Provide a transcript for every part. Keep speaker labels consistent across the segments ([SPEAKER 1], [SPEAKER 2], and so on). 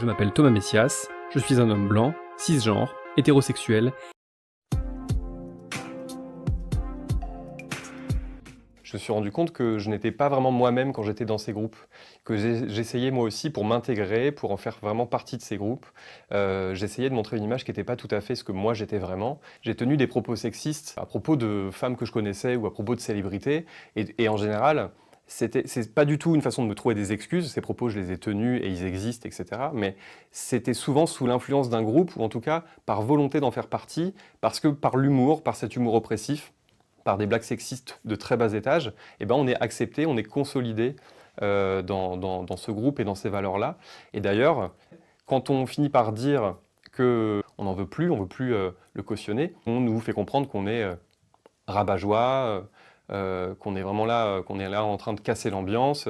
[SPEAKER 1] Je m'appelle Thomas Messias, je suis un homme blanc, cisgenre, hétérosexuel.
[SPEAKER 2] Je me suis rendu compte que je n'étais pas vraiment moi-même quand j'étais dans ces groupes, que j'essayais moi aussi pour m'intégrer, pour en faire vraiment partie de ces groupes. J'essayais de montrer une image qui n'était pas tout à fait ce que moi j'étais vraiment. J'ai tenu des propos sexistes à propos de femmes que je connaissais ou à propos de célébrités. Et en général, c'est pas du tout une façon de me trouver des excuses. Ces propos, je les ai tenus et ils existent, etc. Mais c'était souvent sous l'influence d'un groupe, ou en tout cas par volonté d'en faire partie, parce que par l'humour, par cet humour oppressif, par des blagues sexistes de très bas étage, eh ben on est accepté, on est consolidé dans ce groupe et dans ces valeurs-là. Et d'ailleurs, quand on finit par dire qu'on n'en veut plus, on ne veut plus le cautionner, on nous fait comprendre qu'on est rabat-joie, qu'on est vraiment là, qu'on est là en train de casser l'ambiance,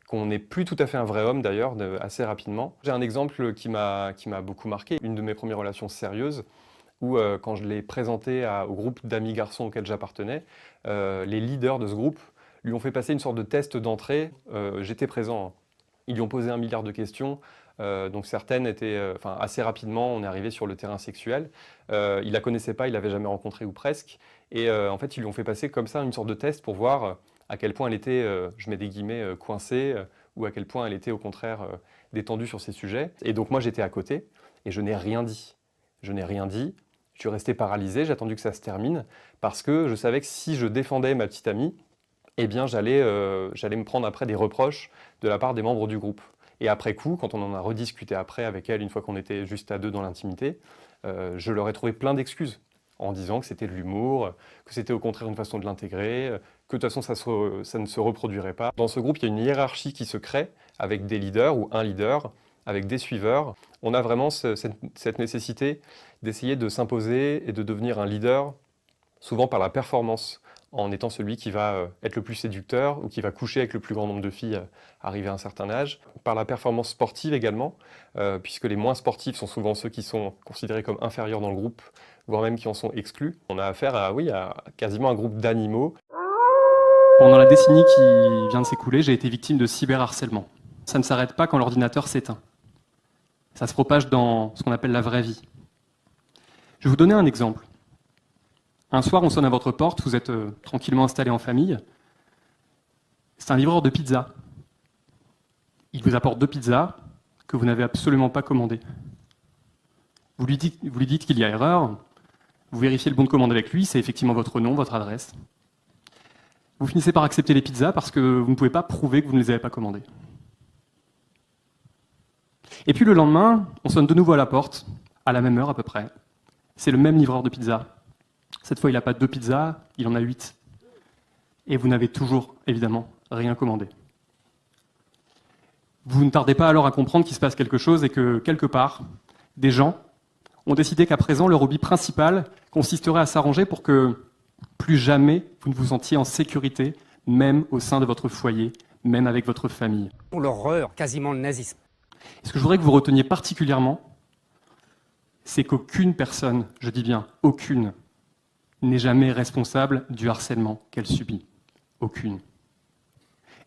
[SPEAKER 2] qu'on n'est plus tout à fait un vrai homme d'ailleurs, assez rapidement. J'ai un exemple qui m'a beaucoup marqué, une de mes premières relations sérieuses, où quand je l'ai présenté au groupe d'amis garçons auquel j'appartenais, les leaders de ce groupe lui ont fait passer une sorte de test d'entrée. J'étais présent, hein. Ils lui ont posé 1 milliard de questions, donc certaines étaient... assez rapidement, on est arrivé sur le terrain sexuel. Il ne la connaissait pas, il ne l'avait jamais rencontrée ou presque. Et en fait, ils lui ont fait passer comme ça une sorte de test pour voir à quel point elle était, je mets des guillemets, coincée, ou à quel point elle était au contraire détendue sur ces sujets. Et donc moi, j'étais à côté et je n'ai rien dit. Je n'ai rien dit. Je suis resté paralysé, j'ai attendu que ça se termine, parce que je savais que si je défendais ma petite amie, eh bien j'allais me prendre après des reproches de la part des membres du groupe. Et après coup, quand on en a rediscuté après avec elle, une fois qu'on était juste à deux dans l'intimité, je leur ai trouvé plein d'excuses, en disant que c'était de l'humour, que c'était au contraire une façon de l'intégrer, que de toute façon ça ne se reproduirait pas. Dans ce groupe, il y a une hiérarchie qui se crée, avec des leaders ou un leader, avec des suiveurs. On a vraiment cette nécessité d'essayer de s'imposer et de devenir un leader, souvent par la performance, en étant celui qui va être le plus séducteur ou qui va coucher avec le plus grand nombre de filles arrivé à un certain âge. Par la performance sportive également, puisque les moins sportifs sont souvent ceux qui sont considérés comme inférieurs dans le groupe, voire même qui en sont exclus. On a affaire à quasiment un groupe d'animaux.
[SPEAKER 1] Pendant la décennie qui vient de s'écouler, j'ai été victime de cyberharcèlement. Ça ne s'arrête pas quand l'ordinateur s'éteint. Ça se propage dans ce qu'on appelle la vraie vie. Je vais vous donner un exemple. Un soir, on sonne à votre porte, vous êtes tranquillement installé en famille. C'est un livreur de pizza. Il vous apporte 2 pizzas que vous n'avez absolument pas commandées. Vous lui dites qu'il y a erreur, vous vérifiez le bon de commande avec lui, c'est effectivement votre nom, votre adresse. Vous finissez par accepter les pizzas parce que vous ne pouvez pas prouver que vous ne les avez pas commandées. Et puis le lendemain, on sonne de nouveau à la porte, à la même heure à peu près. C'est le même livreur de pizza. Cette fois, il n'a pas 2 pizzas, il en a 8. Et vous n'avez toujours, évidemment, rien commandé. Vous ne tardez pas alors à comprendre qu'il se passe quelque chose et que, quelque part, des gens ont décidé qu'à présent, leur hobby principal consisterait à s'arranger pour que plus jamais vous ne vous sentiez en sécurité, même au sein de votre foyer, même avec votre famille.
[SPEAKER 3] L'horreur, quasiment le nazisme.
[SPEAKER 1] Et ce que je voudrais que vous reteniez particulièrement, c'est qu'aucune personne, je dis bien aucune, n'est jamais responsable du harcèlement qu'elle subit. Aucune.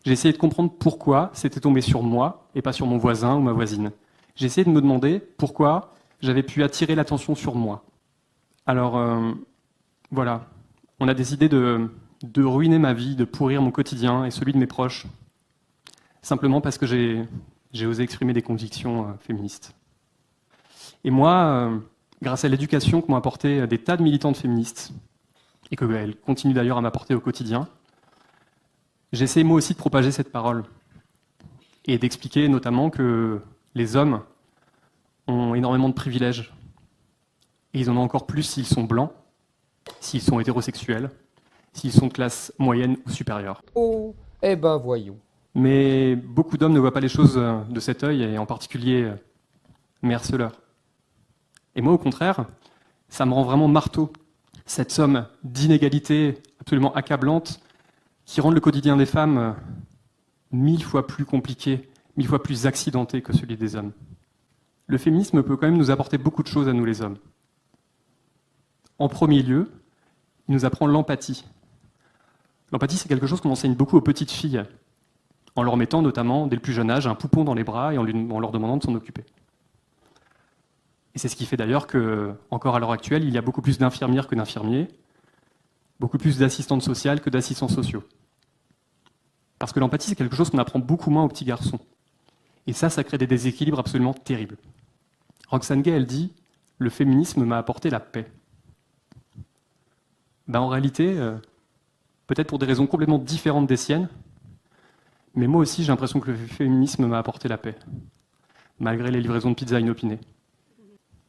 [SPEAKER 1] J'ai essayé de comprendre pourquoi c'était tombé sur moi et pas sur mon voisin ou ma voisine. J'ai essayé de me demander pourquoi j'avais pu attirer l'attention sur moi. Alors, voilà, on a décidé de ruiner ma vie, de pourrir mon quotidien et celui de mes proches, simplement parce que j'ai osé exprimer des convictions féministes. Et moi, grâce à l'éducation que m'ont apporté des tas de militantes féministes, et qu'elles continuent d'ailleurs à m'apporter au quotidien, j'ai essayé moi aussi de propager cette parole, et d'expliquer notamment que les hommes ont énormément de privilèges, et ils en ont encore plus s'ils sont blancs, s'ils sont hétérosexuels, s'ils sont de classe moyenne ou supérieure.
[SPEAKER 3] Oh, eh ben voyons.
[SPEAKER 1] Mais beaucoup d'hommes ne voient pas les choses de cet œil, et en particulier mes harceleurs. Et moi, au contraire, ça me rend vraiment marteau, cette somme d'inégalités absolument accablantes qui rendent le quotidien des femmes 1000 fois plus compliqué, 1000 fois plus accidenté que celui des hommes. Le féminisme peut quand même nous apporter beaucoup de choses à nous les hommes. En premier lieu, il nous apprend l'empathie. L'empathie, c'est quelque chose qu'on enseigne beaucoup aux petites filles, en leur mettant notamment, dès le plus jeune âge, un poupon dans les bras et en leur demandant de s'en occuper. Et c'est ce qui fait d'ailleurs que, encore à l'heure actuelle, il y a beaucoup plus d'infirmières que d'infirmiers, beaucoup plus d'assistantes sociales que d'assistants sociaux. Parce que l'empathie, c'est quelque chose qu'on apprend beaucoup moins aux petits garçons. Et ça crée des déséquilibres absolument terribles. Roxane Gay, elle dit « Le féminisme m'a apporté la paix ». En réalité, peut-être pour des raisons complètement différentes des siennes, mais moi aussi j'ai l'impression que le féminisme m'a apporté la paix, malgré les livraisons de pizza inopinées.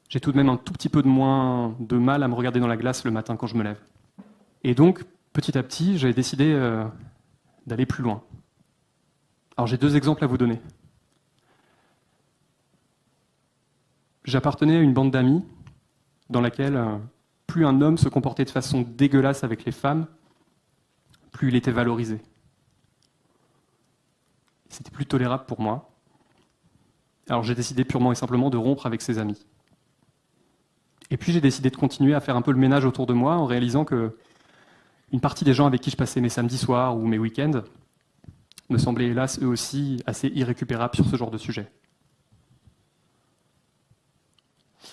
[SPEAKER 1] J'ai tout de même un tout petit peu de moins de mal à me regarder dans la glace le matin quand je me lève. Et donc, petit à petit, j'ai décidé d'aller plus loin. Alors j'ai 2 exemples à vous donner. J'appartenais à une bande d'amis dans laquelle plus un homme se comportait de façon dégueulasse avec les femmes, plus il était valorisé. C'était plus tolérable pour moi. Alors j'ai décidé purement et simplement de rompre avec ses amis. Et puis j'ai décidé de continuer à faire un peu le ménage autour de moi en réalisant que une partie des gens avec qui je passais mes samedis soirs ou mes week-ends me semblaient hélas eux aussi assez irrécupérables sur ce genre de sujet.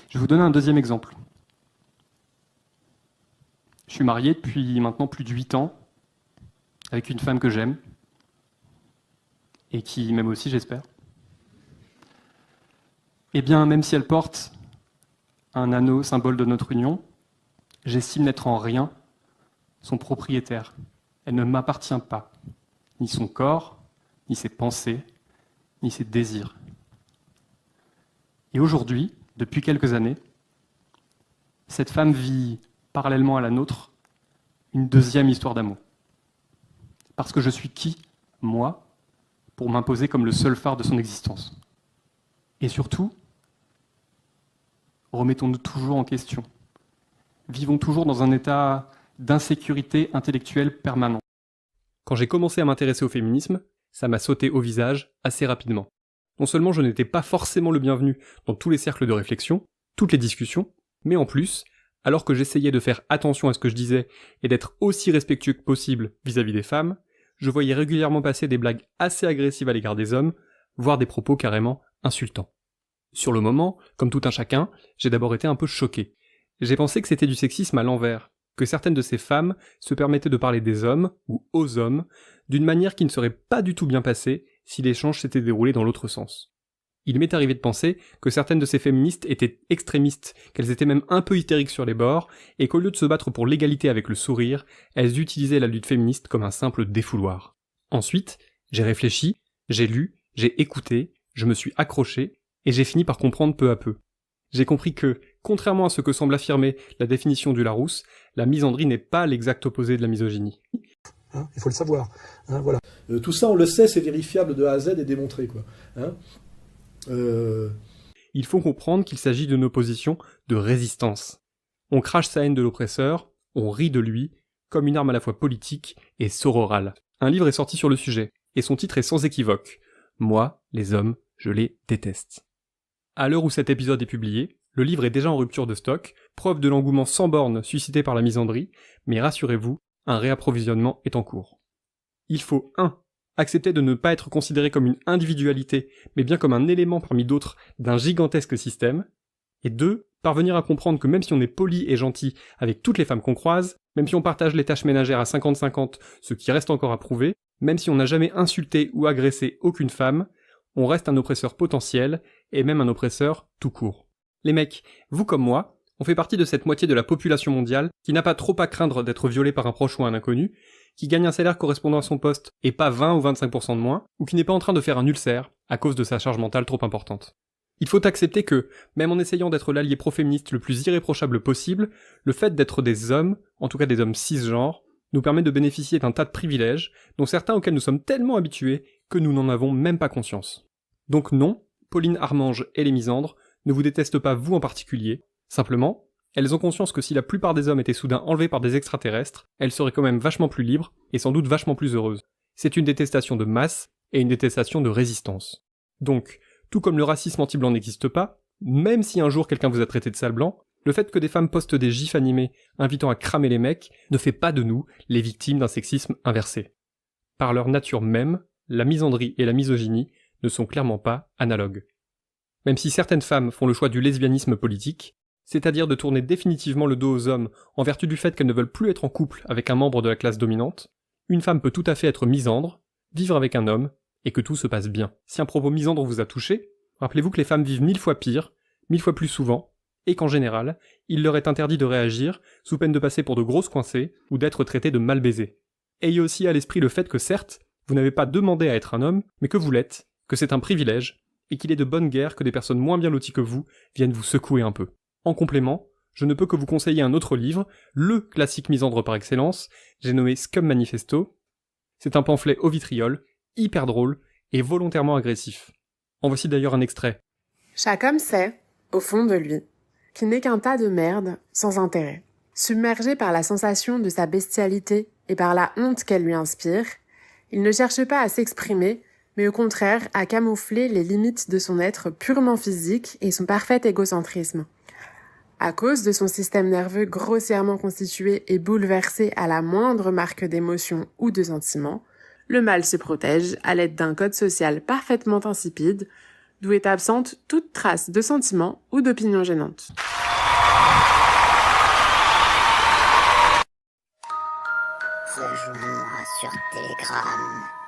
[SPEAKER 1] Je vais vous donner un 2e exemple. Je suis marié depuis maintenant plus de 8 ans avec une femme que j'aime et qui m'aime aussi, j'espère. Eh bien, même si elle porte un anneau symbole de notre union, j'estime n'être en rien son propriétaire. Elle ne m'appartient pas, ni son corps, ni ses pensées, ni ses désirs. Et aujourd'hui, depuis quelques années, cette femme vit, parallèlement à la nôtre, une 2e histoire d'amour. Parce que je suis qui, moi, pour m'imposer comme le seul phare de son existence? Et surtout, remettons-nous toujours en question. Vivons toujours dans un état d'insécurité intellectuelle permanent.
[SPEAKER 4] Quand j'ai commencé à m'intéresser au féminisme, ça m'a sauté au visage assez rapidement. Non seulement je n'étais pas forcément le bienvenu dans tous les cercles de réflexion, toutes les discussions, mais en plus, alors que j'essayais de faire attention à ce que je disais et d'être aussi respectueux que possible vis-à-vis des femmes, je voyais régulièrement passer des blagues assez agressives à l'égard des hommes, voire des propos carrément insultants. Sur le moment, comme tout un chacun, j'ai d'abord été un peu choqué. J'ai pensé que c'était du sexisme à l'envers, que certaines de ces femmes se permettaient de parler des hommes, ou aux hommes, d'une manière qui ne serait pas du tout bien passée si l'échange s'était déroulé dans l'autre sens. Il m'est arrivé de penser que certaines de ces féministes étaient extrémistes, qu'elles étaient même un peu hystériques sur les bords, et qu'au lieu de se battre pour l'égalité avec le sourire, elles utilisaient la lutte féministe comme un simple défouloir. Ensuite, j'ai réfléchi, j'ai lu, j'ai écouté, je me suis accroché, et j'ai fini par comprendre peu à peu. J'ai compris que, contrairement à ce que semble affirmer la définition du Larousse, la misandrie n'est pas l'exact opposé de la misogynie.
[SPEAKER 5] Il faut le savoir. Voilà. Tout ça, on le sait, c'est vérifiable de A à Z et démontré, quoi.
[SPEAKER 4] Il faut comprendre qu'il s'agit d'une opposition de résistance. On crache sa haine de l'oppresseur, on rit de lui, comme une arme à la fois politique et sororale. Un livre est sorti sur le sujet, et son titre est sans équivoque. Moi, les hommes, je les déteste. À l'heure où cet épisode est publié, le livre est déjà en rupture de stock, preuve de l'engouement sans borne suscité par la misandrie, mais rassurez-vous, un réapprovisionnement est en cours. Il faut 1. Accepter de ne pas être considéré comme une individualité, mais bien comme un élément parmi d'autres d'un gigantesque système, et 2. Parvenir à comprendre que même si on est poli et gentil avec toutes les femmes qu'on croise, même si on partage les tâches ménagères à 50-50, ce qui reste encore à prouver, même si on n'a jamais insulté ou agressé aucune femme, on reste un oppresseur potentiel, et même un oppresseur tout court. Les mecs, vous comme moi, on fait partie de cette moitié de la population mondiale qui n'a pas trop à craindre d'être violée par un proche ou un inconnu, qui gagne un salaire correspondant à son poste et pas 20 ou 25% de moins, ou qui n'est pas en train de faire un ulcère à cause de sa charge mentale trop importante. Il faut accepter que, même en essayant d'être l'allié pro-féministe le plus irréprochable possible, le fait d'être des hommes, en tout cas des hommes cisgenres, nous permet de bénéficier d'un tas de privilèges, dont certains auxquels nous sommes tellement habitués que nous n'en avons même pas conscience. Donc non, Pauline Armange et les misandres ne vous détestent pas vous en particulier, simplement, elles ont conscience que si la plupart des hommes étaient soudain enlevés par des extraterrestres, elles seraient quand même vachement plus libres, et sans doute vachement plus heureuses. C'est une détestation de masse, et une détestation de résistance. Donc, tout comme le racisme anti-blanc n'existe pas, même si un jour quelqu'un vous a traité de sale blanc, le fait que des femmes postent des gifs animés invitant à cramer les mecs ne fait pas de nous les victimes d'un sexisme inversé. Par leur nature même, la misandrie et la misogynie ne sont clairement pas analogues. Même si certaines femmes font le choix du lesbianisme politique, c'est-à-dire de tourner définitivement le dos aux hommes en vertu du fait qu'elles ne veulent plus être en couple avec un membre de la classe dominante, une femme peut tout à fait être misandre, vivre avec un homme, et que tout se passe bien. Si un propos misandre vous a touché, rappelez-vous que les femmes vivent 1000 fois pire, 1000 fois plus souvent, et qu'en général, il leur est interdit de réagir sous peine de passer pour de grosses coincées ou d'être traitées de mal baisées. Ayez aussi à l'esprit le fait que certes, vous n'avez pas demandé à être un homme, mais que vous l'êtes, que c'est un privilège, et qu'il est de bonne guerre que des personnes moins bien loties que vous viennent vous secouer un peu. En complément, je ne peux que vous conseiller un autre livre, le classique misandre par excellence, j'ai nommé Scum Manifesto. C'est un pamphlet au vitriol, hyper drôle et volontairement agressif. En voici d'ailleurs un extrait.
[SPEAKER 6] Chaque homme sait, au fond de lui, qu'il n'est qu'un tas de merde sans intérêt. Submergé par la sensation de sa bestialité et par la honte qu'elle lui inspire, il ne cherche pas à s'exprimer, mais au contraire à camoufler les limites de son être purement physique et son parfait égocentrisme. À cause de son système nerveux grossièrement constitué et bouleversé à la moindre marque d'émotion ou de sentiment, le mâle se protège à l'aide d'un code social parfaitement insipide, d'où est absente toute trace de sentiment ou d'opinion gênante.
[SPEAKER 7] Rejoins-moi sur Telegram.